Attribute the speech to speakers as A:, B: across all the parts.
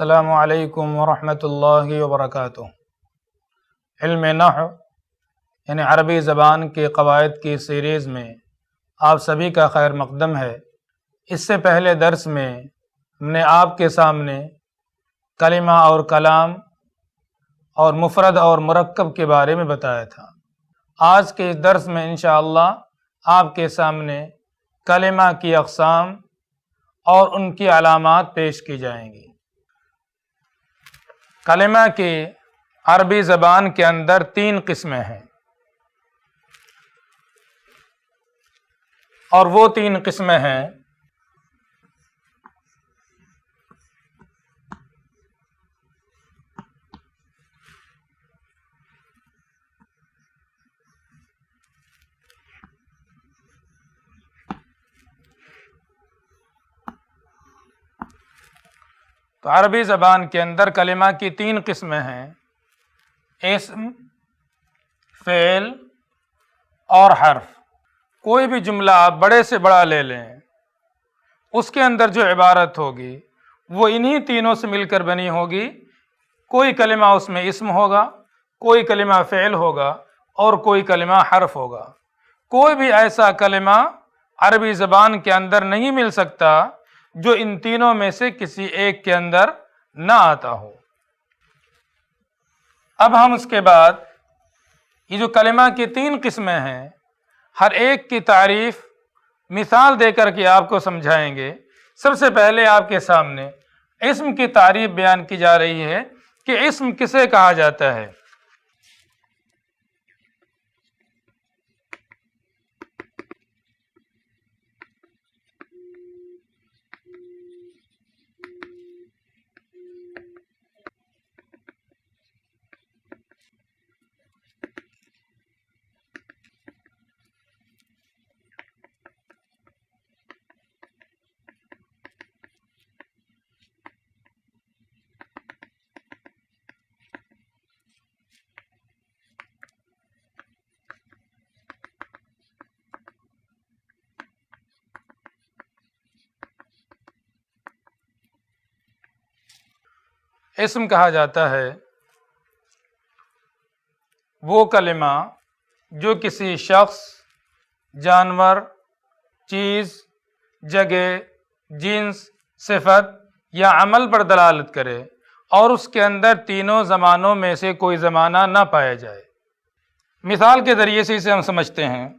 A: السلام علیکم ورحمۃ اللہ وبرکاتہ۔ علم نحو یعنی عربی زبان کے قواعد کی سیریز میں آپ سبھی کا خیر مقدم ہے۔ اس سے پہلے درس میں ہم نے آپ کے سامنے کلمہ اور کلام اور مفرد اور مرکب کے بارے میں بتایا تھا۔ آج کے اس درس میں انشاءاللہ آپ کے سامنے کلمہ کی اقسام اور ان کی علامات پیش کی جائیں گی۔ کلمہ کی عربی زبان کے اندر 3 قسمیں ہیں، اور وہ 3 قسمیں ہیں تو عربی زبان کے اندر کلمہ کی 3 قسمیں ہیں: اسم، فعل اور حرف۔ کوئی بھی جملہ آپ بڑے سے بڑا لے لیں، اس کے اندر جو عبارت ہوگی وہ انہی تینوں سے مل کر بنی ہوگی۔ کوئی کلمہ اس میں اسم ہوگا، کوئی کلمہ فعل ہوگا اور کوئی کلمہ حرف ہوگا۔ کوئی بھی ایسا کلمہ عربی زبان کے اندر نہیں مل سکتا جو ان تینوں میں سے کسی ایک کے اندر نہ آتا ہو۔ اب ہم اس کے بعد یہ جو کلمہ کی 3 قسمیں ہیں، ہر ایک کی تعریف مثال دے کر کے آپ کو سمجھائیں گے۔ سب سے پہلے آپ کے سامنے اسم کی تعریف بیان کی جا رہی ہے کہ اسم کسے کہا جاتا ہے۔ اسم کہا جاتا ہے وہ کلمہ جو کسی شخص، جانور، چیز، جگہ، جنس، صفت یا عمل پر دلالت کرے اور اس کے اندر تینوں زمانوں میں سے کوئی زمانہ نہ پایا جائے۔ مثال کے ذریعے سے اسے ہم سمجھتے ہیں۔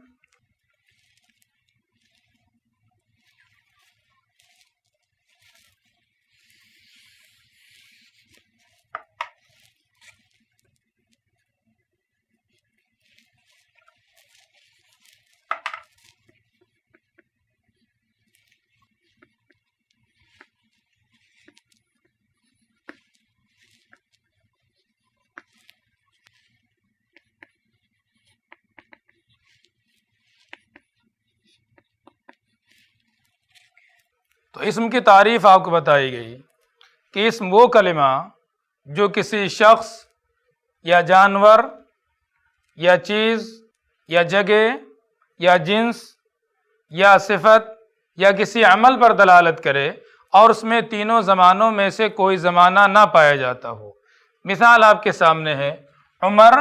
A: تو اسم کی تعریف آپ کو بتائی گئی کہ اسم وہ کلمہ جو کسی شخص یا جانور یا چیز یا جگہ یا جنس یا صفت یا کسی عمل پر دلالت کرے اور اس میں تینوں زمانوں میں سے کوئی زمانہ نہ پایا جاتا ہو۔ مثال آپ کے سامنے ہے، عمر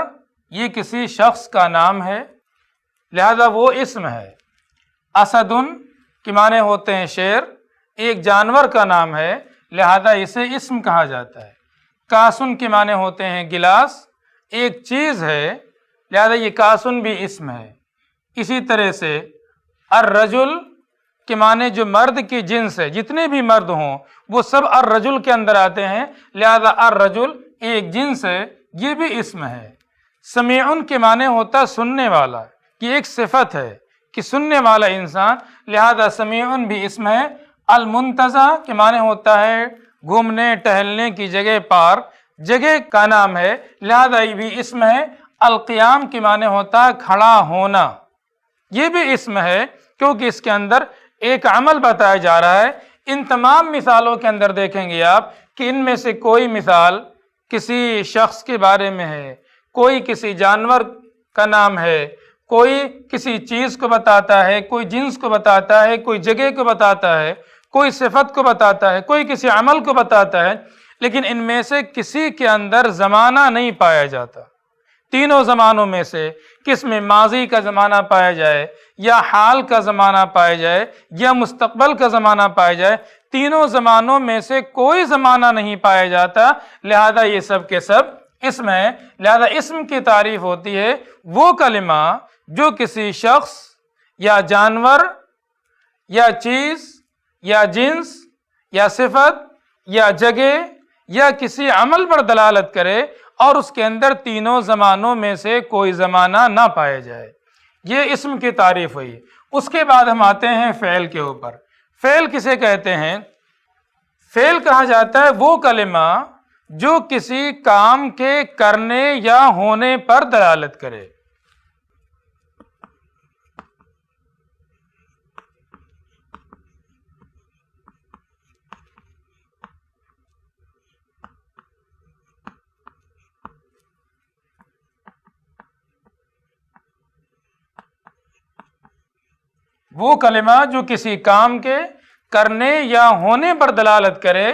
A: یہ کسی شخص کا نام ہے، لہذا وہ اسم ہے۔ اسدن کے معنی ہوتے ہیں شیر، ایک جانور کا نام ہے، لہذا اسے اسم کہا جاتا ہے۔ کاسن کے معنی ہوتے ہیں گلاس، ایک چیز ہے، لہذا یہ کاسن بھی اسم ہے۔ اسی طرح سے الرجل کے معنی جو مرد کی جنس ہے، جتنے بھی مرد ہوں وہ سب الرجل کے اندر آتے ہیں، لہذا الرجل ایک جنس ہے، یہ بھی اسم ہے۔ سمیعن کے معنی ہوتا ہے سننے والا، یہ ایک صفت ہے کہ سننے والا انسان، لہذا سمیعن بھی اسم ہے۔ المنتزہ کے معنی ہوتا ہے گھومنے ٹہلنے کی جگہ، پارک، جگہ کا نام ہے، لہذا یہ بھی اسم ہے۔ القیام کے معنی ہوتا ہے کھڑا ہونا، یہ بھی اسم ہے کیونکہ اس کے اندر ایک عمل بتایا جا رہا ہے۔ ان تمام مثالوں کے اندر دیکھیں گے آپ کہ ان میں سے کوئی مثال کسی شخص کے بارے میں ہے، کوئی کسی جانور کا نام ہے، کوئی کسی چیز کو بتاتا ہے، کوئی جنس کو بتاتا ہے، کوئی جگہ کو بتاتا ہے، کوئی صفت کو بتاتا ہے، کوئی کسی عمل کو بتاتا ہے، لیکن ان میں سے کسی کے اندر زمانہ نہیں پایا جاتا۔ تینوں زمانوں میں سے کس میں ماضی کا زمانہ پایا جائے یا حال کا زمانہ پایا جائے یا مستقبل کا زمانہ پایا جائے، تینوں زمانوں میں سے کوئی زمانہ نہیں پایا جاتا، لہذا یہ سب کے سب اسم ہے۔ لہذا اسم کی تعریف ہوتی ہے وہ کلمہ جو کسی شخص یا جانور یا چیز یا جنس یا صفت یا جگہ یا کسی عمل پر دلالت کرے اور اس کے اندر تینوں زمانوں میں سے کوئی زمانہ نہ پایا جائے، یہ اسم کی تعریف ہوئی۔ اس کے بعد ہم آتے ہیں فعل کے اوپر۔ فعل کسے کہتے ہیں؟ فعل کہا جاتا ہے وہ کلمہ جو کسی کام کے کرنے یا ہونے پر دلالت کرے۔ وہ کلمہ جو کسی کام کے کرنے یا ہونے پر دلالت کرے،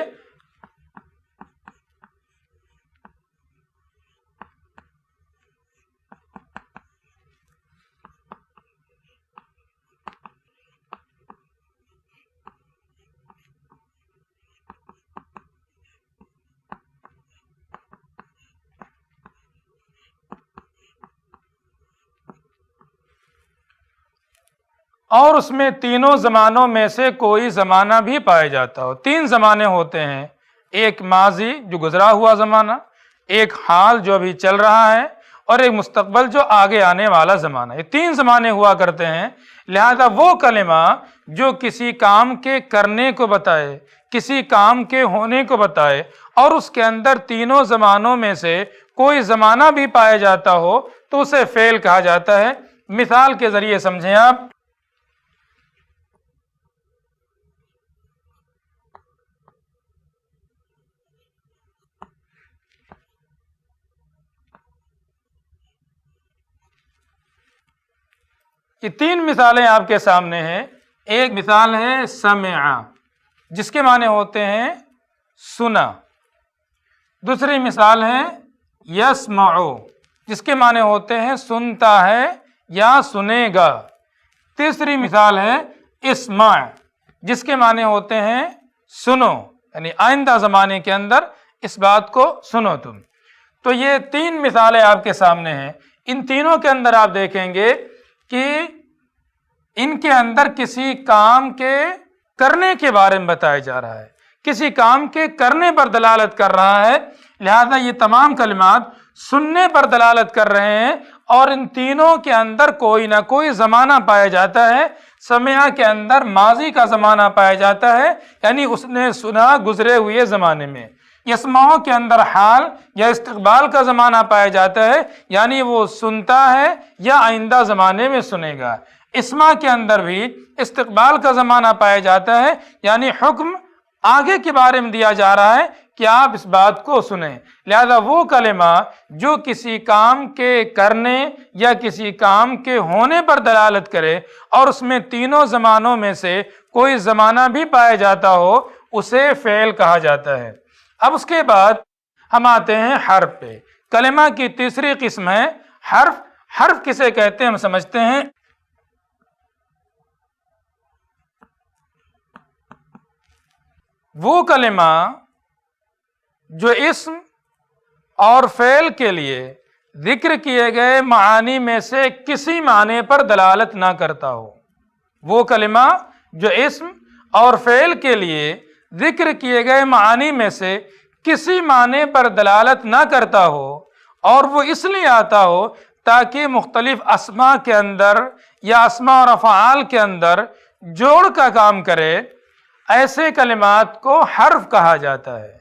A: اور اس میں تینوں زمانوں میں سے کوئی زمانہ بھی پایا جاتا ہو۔ تین زمانے ہوتے ہیں، ایک ماضی جو گزرا ہوا زمانہ، ایک حال جو ابھی چل رہا ہے، اور ایک مستقبل جو آگے آنے والا زمانہ۔ یہ تین زمانے ہوا کرتے ہیں۔ لہذا وہ کلمہ جو کسی کام کے کرنے کو بتائے، کسی کام کے ہونے کو بتائے اور اس کے اندر تینوں زمانوں میں سے کوئی زمانہ بھی پایا جاتا ہو تو اسے فعل کہا جاتا ہے۔ مثال کے ذریعے سمجھیں آپ، یہ تین مثالیں آپ کے سامنے ہیں۔ ایک مثال ہے سمع، جس کے معنی ہوتے ہیں سنا۔ دوسری مثال ہے یسمع، جس کے معنی ہوتے ہیں سنتا ہے یا سنے گا۔ تیسری مثال ہے اسمع، جس کے معنی ہوتے ہیں سنو، یعنی آئندہ زمانے کے اندر اس بات کو سنو تم۔ تو یہ تین مثالیں آپ کے سامنے ہیں۔ ان تینوں کے اندر آپ دیکھیں گے کہ ان کے اندر کسی کام کے کرنے کے بارے میں بتایا جا رہا ہے، کسی کام کے کرنے پر دلالت کر رہا ہے، لہذا یہ تمام کلمات سننے پر دلالت کر رہے ہیں، اور ان تینوں کے اندر کوئی نہ کوئی زمانہ پایا جاتا ہے۔ سمع کے اندر ماضی کا زمانہ پایا جاتا ہے، یعنی اس نے سنا گزرے ہوئے زمانے میں۔ یسمع کے اندر حال یا استقبال کا زمانہ پایا جاتا ہے، یعنی وہ سنتا ہے یا آئندہ زمانے میں سنے گا۔ اسمع کے اندر بھی استقبال کا زمانہ پایا جاتا ہے، یعنی حکم آگے کے بارے میں دیا جا رہا ہے کہ آپ اس بات کو سنیں۔ لہذا وہ کلمہ جو کسی کام کے کرنے یا کسی کام کے ہونے پر دلالت کرے اور اس میں تینوں زمانوں میں سے کوئی زمانہ بھی پایا جاتا ہو، اسے فعل کہا جاتا ہے۔ اب اس کے بعد ہم آتے ہیں حرف پہ۔ کلمہ کی تیسری قسم ہے حرف۔ حرف کسے کہتے ہیں ہم سمجھتے ہیں۔ وہ کلمہ جو اسم اور فعل کے لیے ذکر کیے گئے معانی میں سے کسی معنی پر دلالت نہ کرتا ہو۔ وہ کلمہ جو اسم اور فعل کے لیے ذکر کیے گئے معانی میں سے کسی معنی پر دلالت نہ کرتا ہو، اور وہ اس لیے آتا ہو تاکہ مختلف اسماء کے اندر یا اسماء اور افعال کے اندر جوڑ کا کام کرے، ایسے کلمات کو حرف کہا جاتا ہے۔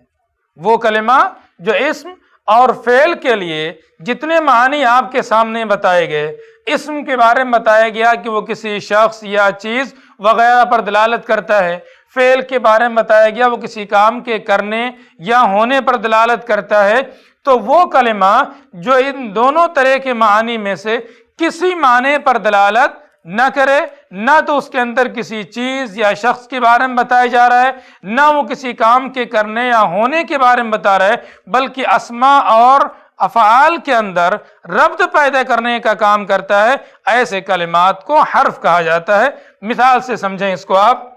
A: وہ کلمہ جو اسم اور فعل کے لیے جتنے معنی آپ کے سامنے بتائے گئے، اسم کے بارے میں بتایا گیا کہ وہ کسی شخص یا چیز وغیرہ پر دلالت کرتا ہے، فعل کے بارے میں بتایا گیا وہ کسی کام کے کرنے یا ہونے پر دلالت کرتا ہے، تو وہ کلمہ جو ان دونوں طرح کے معانی میں سے کسی معنی پر دلالت نہ کرے، نہ تو اس کے اندر کسی چیز یا شخص کے بارے میں بتایا جا رہا ہے، نہ وہ کسی کام کے کرنے یا ہونے کے بارے میں بتا رہا ہے، بلکہ اسماء اور افعال کے اندر ربط پیدا کرنے کا کام کرتا ہے، ایسے کلمات کو حرف کہا جاتا ہے۔ مثال سے سمجھیں اس کو آپ۔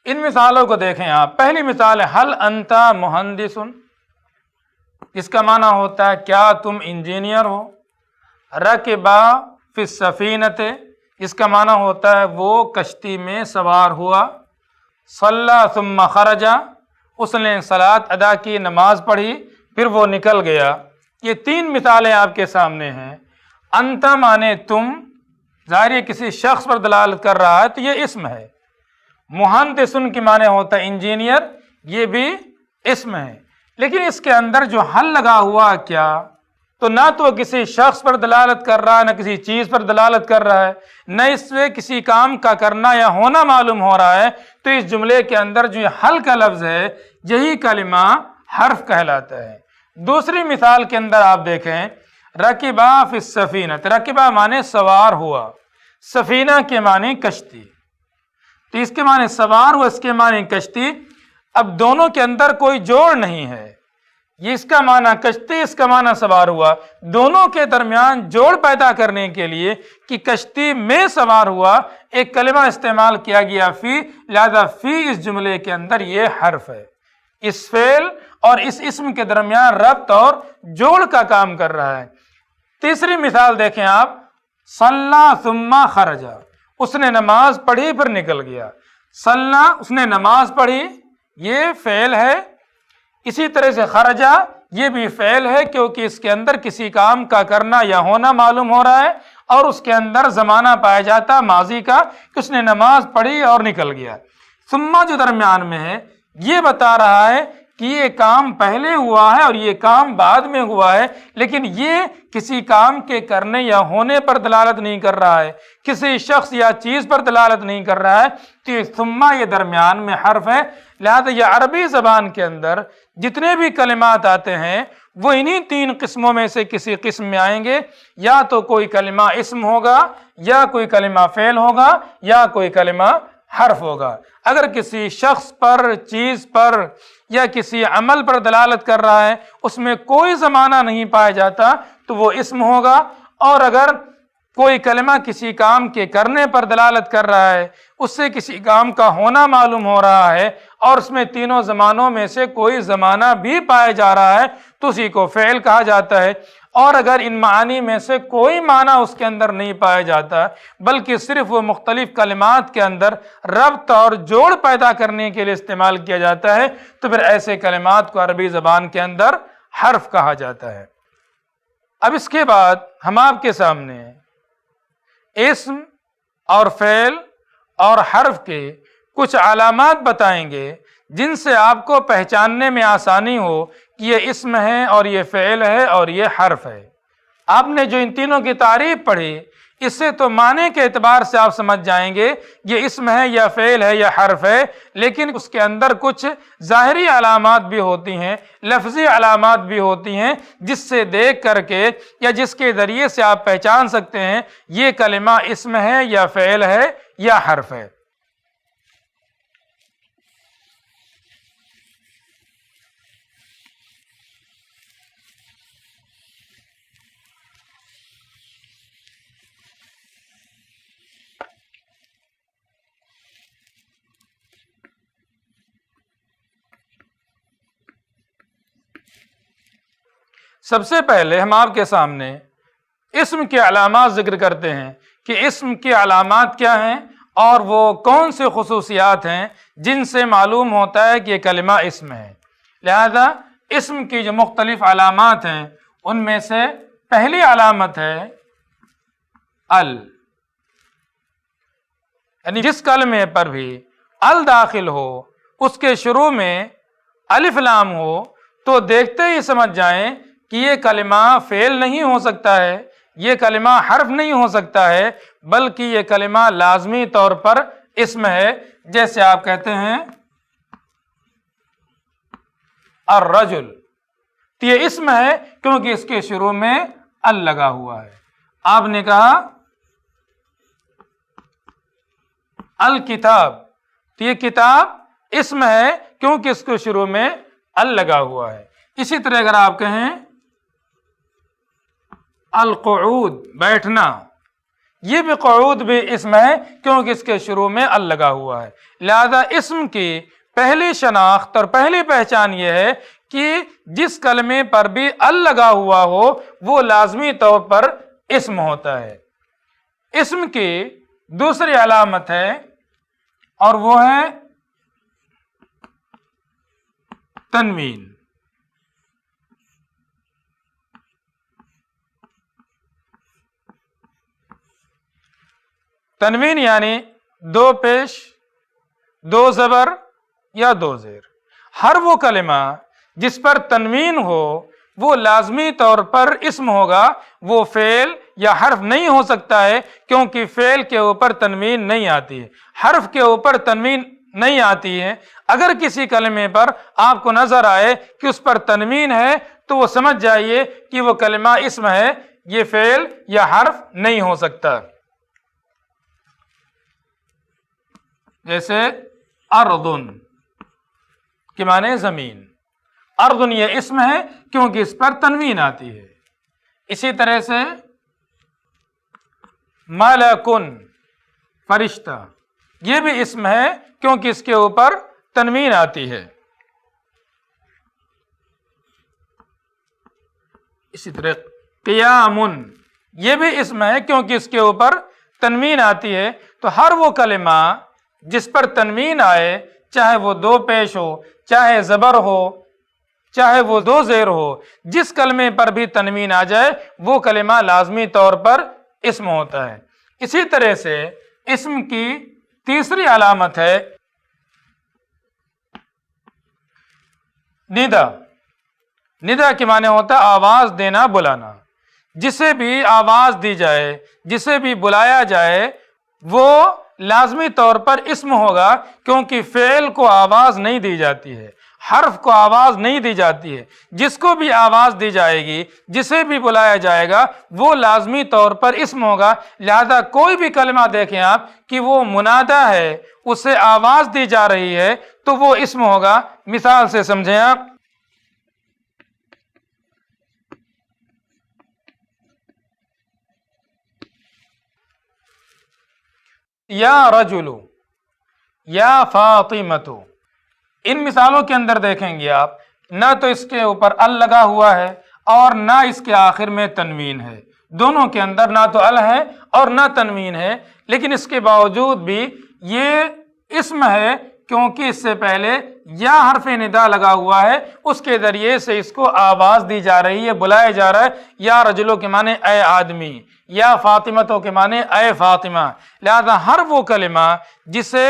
A: ان مثالوں کو دیکھیں آپ۔ پہلی مثال ہے حل انت مہندس، اس کا معنی ہوتا ہے کیا تم انجینئر ہو۔ رکبا فی السفینۃ، اس کا معنی ہوتا ہے وہ کشتی میں سوار ہوا۔ صلی ثم خرج، اس نے صلاۃ ادا کی، نماز پڑھی، پھر وہ نکل گیا۔ یہ تین مثالیں آپ کے سامنے ہیں۔ انت مانے تم، ظاہر یہ کسی شخص پر دلالت کر رہا ہے تو یہ اسم ہے۔ مہندسن کے معنی ہوتا ہے انجینئر، یہ بھی اسم ہے، لیکن اس کے اندر جو حل لگا ہوا کیا، تو نہ تو کسی شخص پر دلالت کر رہا ہے، نہ کسی چیز پر دلالت کر رہا ہے، نہ اس سے کسی کام کا کرنا یا ہونا معلوم ہو رہا ہے، تو اس جملے کے اندر جو حل کا لفظ ہے یہی کلمہ حرف کہلاتا ہے۔ دوسری مثال کے اندر آپ دیکھیں، رکبا فی السفینۃ، رکبا مانے سوار ہوا، سفینہ کے معنی کشتی، تو اس کے معنی سوار ہوا، اس کے معنی کشتی۔ اب دونوں کے اندر کوئی جوڑ نہیں ہے، یہ اس کا معنی کشتی، اس کا معنی سوار ہوا، دونوں کے درمیان جوڑ پیدا کرنے کے لیے کہ کشتی میں سوار ہوا ایک کلمہ استعمال کیا گیا فی، لہذا فی اس جملے کے اندر یہ حرف ہے، اس فعل اور اس اسم کے درمیان ربط اور جوڑ کا کام کر رہا ہے۔ تیسری مثال دیکھیں آپ، صلی ثم خرج، اس نے نماز پڑھی پھر نکل گیا۔ صلی، اس نے نماز پڑھی، یہ فعل ہے۔ اسی طرح سے خرجہ، یہ بھی فعل ہے کیونکہ اس کے اندر کسی کام کا کرنا یا ہونا معلوم ہو رہا ہے، اور اس کے اندر زمانہ پایا جاتا ماضی کا کہ اس نے نماز پڑھی اور نکل گیا۔ ثم جو درمیان میں ہے یہ بتا رہا ہے کہ یہ کام پہلے ہوا ہے اور یہ کام بعد میں ہوا ہے، لیکن یہ کسی کام کے کرنے یا ہونے پر دلالت نہیں کر رہا ہے، کسی شخص یا چیز پر دلالت نہیں کر رہا ہے، تو یہ ثم یہ درمیان میں حرف ہے۔ لہذا یہ عربی زبان کے اندر جتنے بھی کلمات آتے ہیں وہ انہی تین قسموں میں سے کسی قسم میں آئیں گے، یا تو کوئی کلمہ اسم ہوگا، یا کوئی کلمہ فعل ہوگا، یا کوئی کلمہ حرف ہوگا۔ اگر کسی شخص پر، چیز پر یا کسی عمل پر دلالت کر رہا ہے، اس میں کوئی زمانہ نہیں پایا جاتا تو وہ اسم ہوگا، اور اگر کوئی کلمہ کسی کام کے کرنے پر دلالت کر رہا ہے، اس سے کسی کام کا ہونا معلوم ہو رہا ہے، اور اس میں تینوں زمانوں میں سے کوئی زمانہ بھی پایا جا رہا ہے تو اسی کو فعل کہا جاتا ہے۔ اور اگر ان معانی میں سے کوئی معنی اس کے اندر نہیں پایا جاتا بلکہ صرف وہ مختلف کلمات کے اندر ربط اور جوڑ پیدا کرنے کے لیے استعمال کیا جاتا ہے، تو پھر ایسے کلمات کو عربی زبان کے اندر حرف کہا جاتا ہے۔ اب اس کے بعد ہم آپ کے سامنے اسم اور فعل اور حرف کے کچھ علامات بتائیں گے جن سے آپ کو پہچاننے میں آسانی ہو کہ یہ اسم ہے اور یہ فعل ہے اور یہ حرف ہے۔ آپ نے جو ان تینوں کی تعریف پڑھی، اس سے تو معنی کے اعتبار سے آپ سمجھ جائیں گے یہ اسم ہے یا فعل ہے یا حرف ہے، لیکن اس کے اندر کچھ ظاہری علامات بھی ہوتی ہیں، لفظی علامات بھی ہوتی ہیں، جس سے دیکھ کر کے یا جس کے ذریعے سے آپ پہچان سکتے ہیں یہ کلمہ اسم ہے یا فعل ہے یا حرف ہے۔ سب سے پہلے ہم آپ کے سامنے اسم کے علامات ذکر کرتے ہیں کہ اسم کی علامات کیا ہیں اور وہ کون سے خصوصیات ہیں جن سے معلوم ہوتا ہے کہ یہ کلمہ اسم ہے۔ لہذا اسم کی جو مختلف علامات ہیں ان میں سے پہلی علامت ہے ال۔ یعنی جس کلمے پر بھی ال داخل ہو اس کے شروع میں الف لام ہو تو دیکھتے ہی سمجھ جائیں کہ یہ کلمہ فعل نہیں ہو سکتا ہے، یہ کلمہ حرف نہیں ہو سکتا ہے، بلکہ یہ کلمہ لازمی طور پر اسم ہے۔ جیسے آپ کہتے ہیں الرجل، تو یہ اسم ہے کیونکہ اس کے شروع میں ال لگا ہوا ہے۔ آپ نے کہا الکتاب، تو یہ کتاب اسم ہے کیونکہ اس کے شروع میں ال لگا ہوا ہے۔ اسی طرح اگر آپ کہیں القعود، بیٹھنا، یہ بھی قعود بھی اسم ہے کیونکہ اس کے شروع میں ال لگا ہوا ہے۔ لہذا اسم کی پہلی شناخت اور پہلی پہچان یہ ہے کہ جس کلمے پر بھی ال لگا ہوا ہو وہ لازمی طور پر اسم ہوتا ہے۔ اسم کی دوسری علامت ہے اور وہ ہے تنوین۔ تنوین یعنی دو پیش، دو زبر یا دو زیر۔ ہر وہ کلمہ جس پر تنوین ہو وہ لازمی طور پر اسم ہوگا، وہ فعل یا حرف نہیں ہو سکتا ہے کیونکہ فعل کے اوپر تنوین نہیں آتی ہے، حرف کے اوپر تنوین نہیں آتی ہے۔ اگر کسی کلمے پر آپ کو نظر آئے کہ اس پر تنوین ہے تو وہ سمجھ جائیے کہ وہ کلمہ اسم ہے، یہ فعل یا حرف نہیں ہو سکتا۔ جیسے اردن کے معنی زمین، اردن یہ اسم ہے کیونکہ اس پر تنوین آتی ہے۔ اسی طرح سے ملکن، فرشتہ، یہ بھی اسم ہے کیونکہ اس کے اوپر تنوین آتی ہے۔ اسی طرح قیام، یہ بھی اسم ہے کیونکہ اس کے اوپر تنوین آتی ہے۔ تو ہر وہ کلمہ جس پر تنوین آئے، چاہے وہ دو پیش ہو، چاہے زبر ہو، چاہے وہ دو زیر ہو، جس کلمے پر بھی تنوین آ جائے وہ کلمہ لازمی طور پر اسم ہوتا ہے۔ اسی طرح سے اسم کی تیسری علامت ہے ندا۔ ندا کے معنی ہوتا ہے آواز دینا، بلانا۔ جسے بھی آواز دی جائے، جسے بھی بلایا جائے وہ لازمی طور پر اسم ہوگا کیونکہ فعل کو آواز نہیں دی جاتی ہے، حرف کو آواز نہیں دی جاتی ہے۔ جس کو بھی آواز دی جائے گی، جسے بھی بلایا جائے گا وہ لازمی طور پر اسم ہوگا۔ لہذا کوئی بھی کلمہ دیکھیں آپ کہ وہ منادہ ہے، اسے آواز دی جا رہی ہے تو وہ اسم ہوگا۔ مثال سے سمجھیں آپ، یا رجل، یا فاطمۃ، ان مثالوں کے اندر دیکھیں گے آپ نہ تو اس کے اوپر ال لگا ہوا ہے اور نہ اس کے آخر میں تنوین ہے، دونوں کے اندر نہ تو ال ہے اور نہ تنوین ہے، لیکن اس کے باوجود بھی یہ اسم ہے کیونکہ اس سے پہلے یا حرف ندا لگا ہوا ہے، اس کے ذریعے سے اس کو آواز دی جا رہی ہے، بلایا جا رہا ہے۔ یا رجلوں کے معنی اے آدمی، یا فاطمتوں کے معنی اے فاطمہ۔ لہذا ہر وہ کلمہ جسے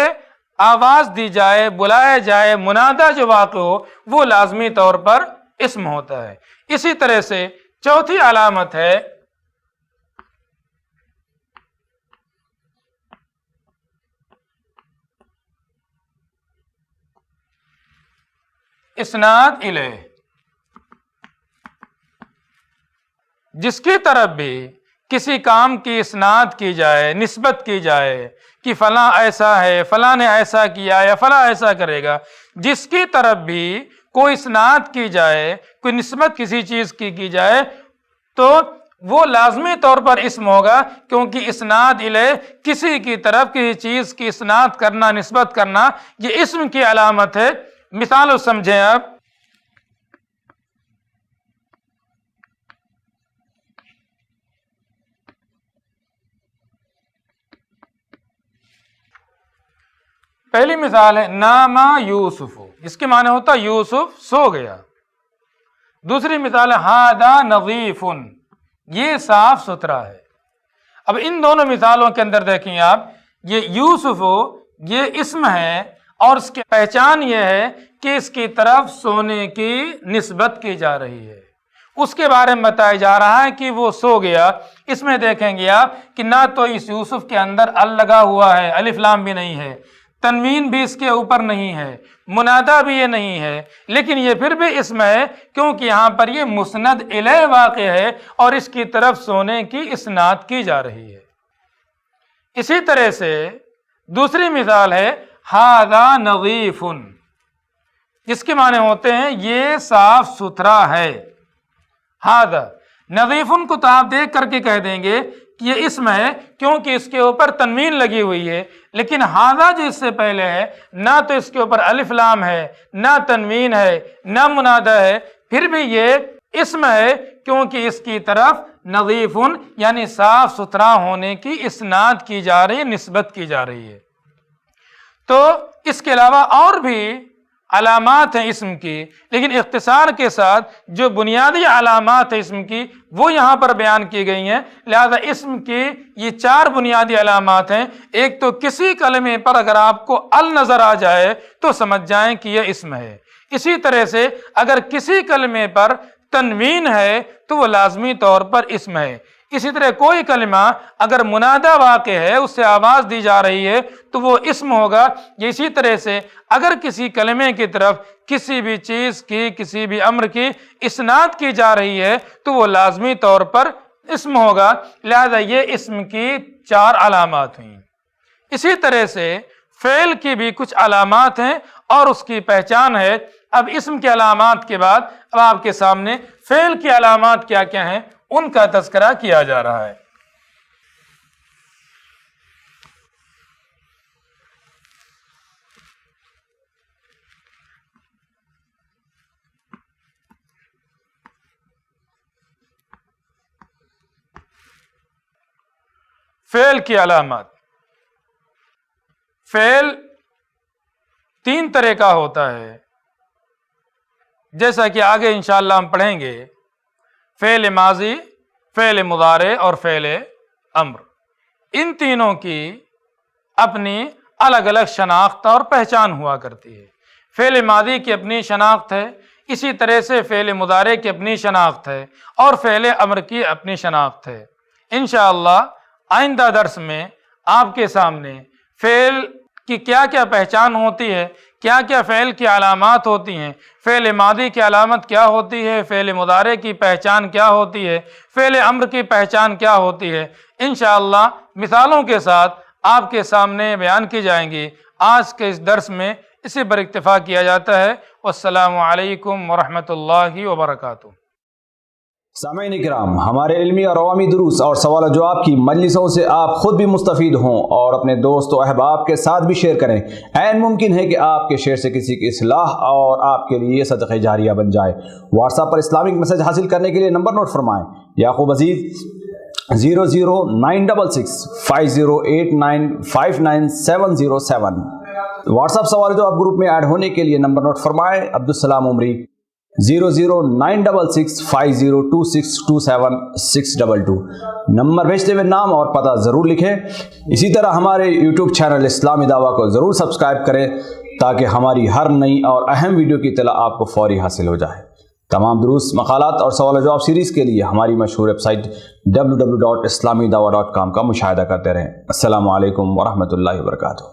A: آواز دی جائے، بلایا جائے، منادہ جو واقع ہو وہ لازمی طور پر اسم ہوتا ہے۔ اسی طرح سے چوتھی علامت ہے اسناد الیہ، جس کی طرف بھی کسی کام کی اسناد کی جائے، نسبت کی جائے کہ فلاں ایسا ہے، فلاں نے ایسا کیا یا فلاں ایسا کرے گا، جس کی طرف بھی کوئی اسناد کی جائے، کوئی نسبت کسی چیز کی جائے تو وہ لازمی طور پر اسم ہوگا کیونکہ اسناد الیہ کسی کی طرف کسی چیز کی اسناد کرنا، نسبت کرنا، یہ اسم کی علامت ہے۔ مثال سمجھیں آپ، پہلی مثال ہے نام یوسف، اس کے معنی ہوتا ہے یوسف سو گیا۔ دوسری مثال ہے ھذا نظیف، یہ صاف ستھرا ہے۔ اب ان دونوں مثالوں کے اندر دیکھیں آپ، یہ یوسف یہ اسم ہے اور اس کی پہچان یہ ہے کہ اس کی طرف سونے کی نسبت کی جا رہی ہے، اس کے بارے میں بتایا جا رہا ہے کہ وہ سو گیا۔ اس میں دیکھیں گے آپ کہ نہ تو اس یوسف کے اندر ال لگا ہوا ہے، الف لام بھی نہیں ہے، تنوین بھی اس کے اوپر نہیں ہے، منادا بھی یہ نہیں ہے، لیکن یہ پھر بھی اسم ہے کیونکہ یہاں پر یہ مسند الیہ واقع ہے اور اس کی طرف سونے کی اسناد کی جا رہی ہے۔ اسی طرح سے دوسری مثال ہے ھذا نظیف، جس کے معنی ہوتے ہیں یہ صاف ستھرا ہے۔ ھذا نظیف کو تو آپ دیکھ کر کے کہہ دیں گے کہ یہ اسم ہے کیونکہ اس کے اوپر تنوین لگی ہوئی ہے، لیکن ھذا جو اس سے پہلے ہے نہ تو اس کے اوپر الف لام ہے، نہ تنوین ہے، نہ منادہ ہے، پھر بھی یہ اسم ہے کیونکہ اس کی طرف نظیف یعنی صاف ستھرا ہونے کی اسناد کی جا رہی ہے، نسبت کی جا رہی ہے۔ تو اس کے علاوہ اور بھی علامات ہیں اسم کی، لیکن اختصار کے ساتھ جو بنیادی علامات ہیں اسم کی وہ یہاں پر بیان کی گئی ہیں، لہذا اسم کی یہ 4 بنیادی علامات ہیں۔ ایک تو کسی کلمے پر اگر آپ کو ال نظر آ جائے تو سمجھ جائیں کہ یہ اسم ہے، اسی طرح سے اگر کسی کلمے پر تنوین ہے تو وہ لازمی طور پر اسم ہے، اسی طرح کوئی کلمہ اگر منادہ واقع ہے، اس سے آواز دی جا رہی ہے تو وہ اسم ہوگا۔ اسی طرح سے اگر کسی کلمے کی طرف کسی بھی چیز کی، کسی بھی امر کی اسناد کی جا رہی ہے تو وہ لازمی طور پر اسم ہوگا، لہذا یہ اسم کی 4 علامات ہیں۔ اسی طرح سے فعل کی بھی کچھ علامات ہیں اور اس کی پہچان ہے۔ اب اسم کی علامات کے بعد اب آپ کے سامنے فعل کی علامات کیا کیا ہیں ان کا تذکرہ کیا جا رہا ہے۔ فعل کی علامات، فعل 3 طرح کا ہوتا ہے، جیسا کہ آگے انشاءاللہ ہم پڑھیں گے۔ فعل ماضی، فعل مضارع اور فعل امر، ان تینوں کی اپنی الگ الگ شناخت اور پہچان ہوا کرتی ہے۔ فعل ماضی کی اپنی شناخت ہے، اسی طرح سے فعل مضارع کی اپنی شناخت ہے اور فعل امر کی اپنی شناخت ہے۔ انشاءاللہ آئندہ درس میں آپ کے سامنے فعل کی کیا کیا پہچان ہوتی ہے، کیا کیا فعل کی علامات ہوتی ہیں، فعل ماضی کی علامت کیا ہوتی ہے، فعل مضارع کی پہچان کیا ہوتی ہے، فعل امر کی پہچان کیا ہوتی ہے، انشاءاللہ مثالوں کے ساتھ آپ کے سامنے بیان کی جائیں گی۔ آج کے اس درس میں اسی پر اکتفا کیا جاتا ہے۔ والسلام علیکم ورحمۃ اللہ وبرکاتہ۔
B: سامعین کرام، ہمارے علمی اور عوامی دروس اور سوال و جواب کی مجلسوں سے آپ خود بھی مستفید ہوں اور اپنے دوست و احباب کے ساتھ بھی شیئر کریں۔ عین ممکن ہے کہ آپ کے شیئر سے کسی کی اصلاح اور آپ کے لیے صدقہ جاریہ بن جائے۔ واٹس ایپ پر اسلامک میسج حاصل کرنے کے لیے نمبر نوٹ فرمائیں: یعقوب عزیز 00966 5089 59707۔ واٹس ایپ سوال و جواب گروپ میں ایڈ ہونے کے لیے نمبر نوٹ فرمائیں: عبدالسلام عمری 00966 502627 نمبر بھیجتے ہوئے نام اور پتہ ضرور لکھیں۔ اسی طرح ہمارے یوٹیوب چینل اسلامی دعویٰ کو ضرور سبسکرائب کریں تاکہ ہماری ہر نئی اور اہم ویڈیو کی اطلاع آپ کو فوری حاصل ہو جائے۔ تمام دروس، مقالات اور سوال و جواب سیریز کے لیے ہماری مشہور ویب سائٹ www.islamidawah.com کا مشاہدہ کرتے رہیں۔ السلام علیکم ورحمۃ اللہ وبرکاتہ۔